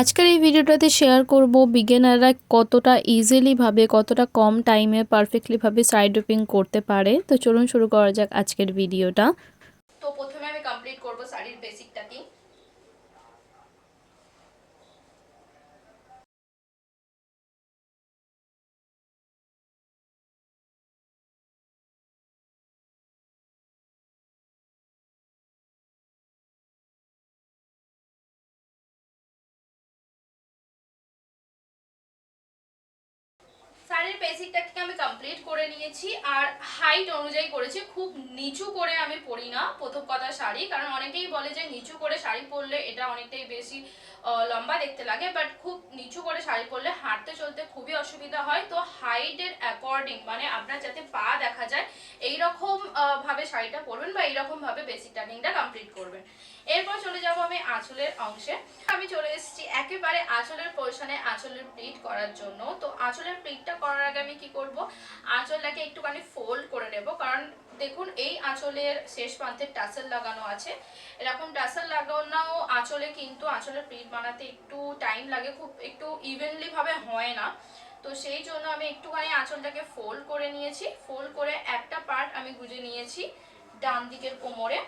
আজকের এই ভিডিওটাতে শেয়ার করব বিগিনাররা কতটা ইজিলি ভাবে কতটা কম টাইমে পারফেক্টলি ভাবে সাইড ড্রপিং করতে পারে। তো চলুন শুরু করা যাক আজকের ভিডিওটা। তো প্রথমে আমি কমপ্লিট করব শাড়ির বেসিকটা কি। শাড়ির বেসিকটাকে আমি কমপ্লিট করে নিয়েছি আর হাইট অনুযায়ী করেছি। খুব নিচু করে আমি পরি না প্রথম কথা শাড়ি, কারণ অনেকেই বলে যে নিচু করে শাড়ি পরলে এটা অনেকটাই বেশি লম্বা দেখতে লাগে, বাট খুব নিচু করে শাড়ি পরলে হাঁটতে চলতে খুবই অসুবিধা হয়। তো হাইটের অ্যাকর্ডিং মানে আপনার যাতে পা দেখা যায় এইরকম ভাবে শাড়িটা পরবেন বা এইরকম ভাবে বেসিক টার্নিংটা কমপ্লিট করবেন। এরপর চলে যাব আমি আঁচলের অংশে। আমি চলে এসেছি একেবারে আঁচলের পোর্শনে আঁচলের প্লিট করার জন্য। তো আঁচলের প্লিটটা করার আগে আমি কি করব, আঁচলটাকে একটুখানি ফোল্ড করে নেব, কারণ দেখুন এই আঁচলের শেষ প্রান্তে টাসেল লাগানো আছে। এরকম টাসেল লাগানো আঁচলে কিন্তু আঁচলের প্লিট বানাতে একটু টাইম লাগে, খুব একটু ইভেনলি ভাবে হয় না। তো সেই জন্য আমি একটুখানি আঁচলটাকে ফোল্ড করে নিয়েছি। ফোল্ড করে একটা পার্ট আমি গুজে নিয়েছি ডান দিকের কোমরে,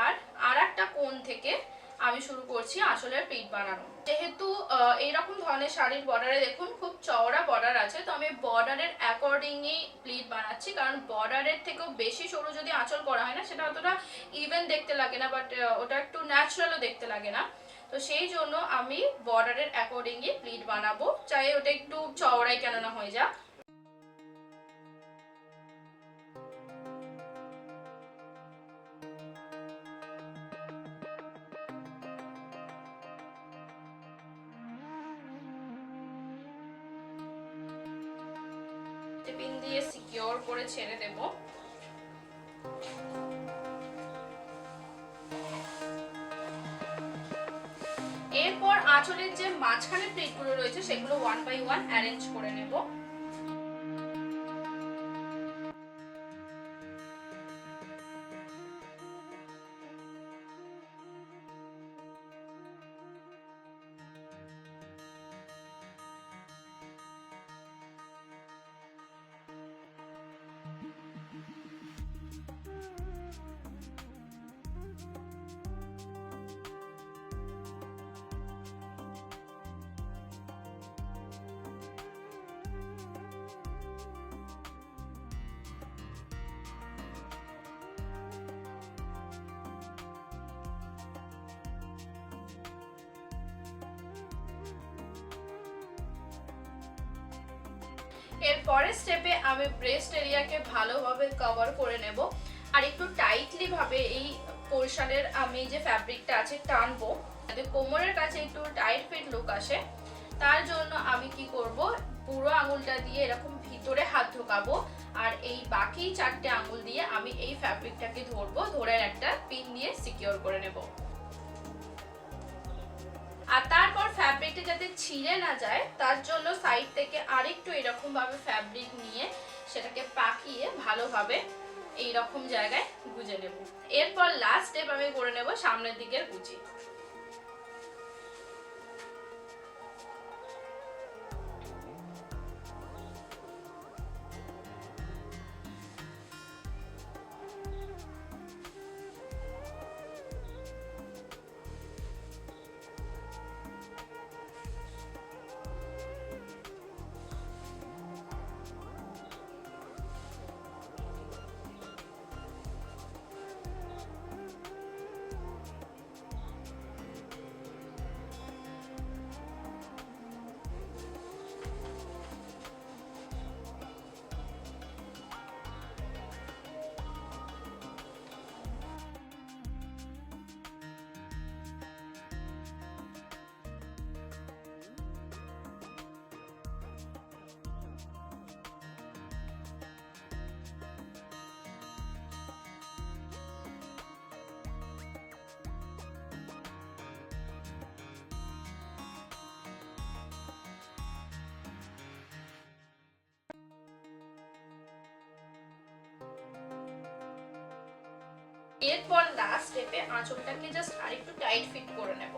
আর আরেকটা কোণ থেকে আমি শুরু করছি আঁচলের প্লিট বানানো। যেহেতু এইরকম ধরনের শাড়ির বর্ডারে দেখুন খুব চওড়া বর্ডার আছে, তো আমি বর্ডারের অ্যাকর্ডিংই প্লিট বানাচ্ছি, কারণ বর্ডারের থেকেও বেশি সরু যদি আঁচল করা হয় না সেটা অতটা ইভেন দেখতে লাগে না, বাট ওটা একটু ন্যাচারালও দেখতে লাগে না। তো সেই জন্য আমি বর্ডারের অ্যাকর্ডিংই প্লিট বানাবো, চাই ওটা একটু চওড়াই কেন না হয়ে যাক। পিন দিয়ে সিকিউর করে ছেড়ে দেব। এরপর আঁচলের যে মাঝখানে প্লিটগুলো রয়েছে সেগুলো ওয়ান বাই ওয়ান অ্যারেঞ্জ করে নেব। এর পরের স্টেপে আমি ব্রেস্ট এরিয়াকে ভালোভাবে কভার করে নেব, আর একটু টাইটলি ভাবে এই পোর্শনের আমি যে ফ্যাব্রিকটা আছে টানবো যাতে কোমরের কাছে একটু টাইট ফিট লুক আসে। তার জন্য আমি কি করব, পুরো আঙুলটা দিয়ে এরকম ভিতরে হাত ঢোকাবো, আর এই বাকি চারটে আঙুল দিয়ে আমি এই ফ্যাব্রিকটাকে ধরবো, ধরে একটা পিন দিয়ে সিকিউর করে নেব। আর তারপর ফ্যাব্রিকটা যাতে ছিঁড়ে না যায় তার জন্য সাইড থেকে আরেকটু এরকম ভাবে ফ্যাব্রিক নিয়ে সেটাকে পাকিয়ে ভালোভাবে এইরকম জায়গায় গুজে নেব। এরপর লাস্ট স্টেপ আমি করে নেব সামনের দিকের গুজি। এরপর লাস্ট স্টেপে আঁচলটাকে জাস্ট আরেকটু টাইট ফিট করে নেব।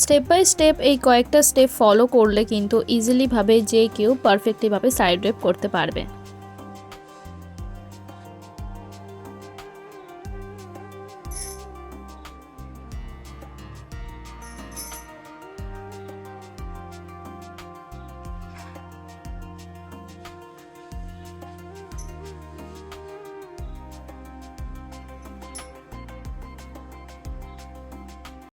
স্টেপ বাই স্টেপ এই কয়েকটা স্টেপ ফলো করলে কিন্তু ইজিলিভাবে যে কেউ পারফেক্টলিভাবে সাইড ড্রেপ করতে পারবে।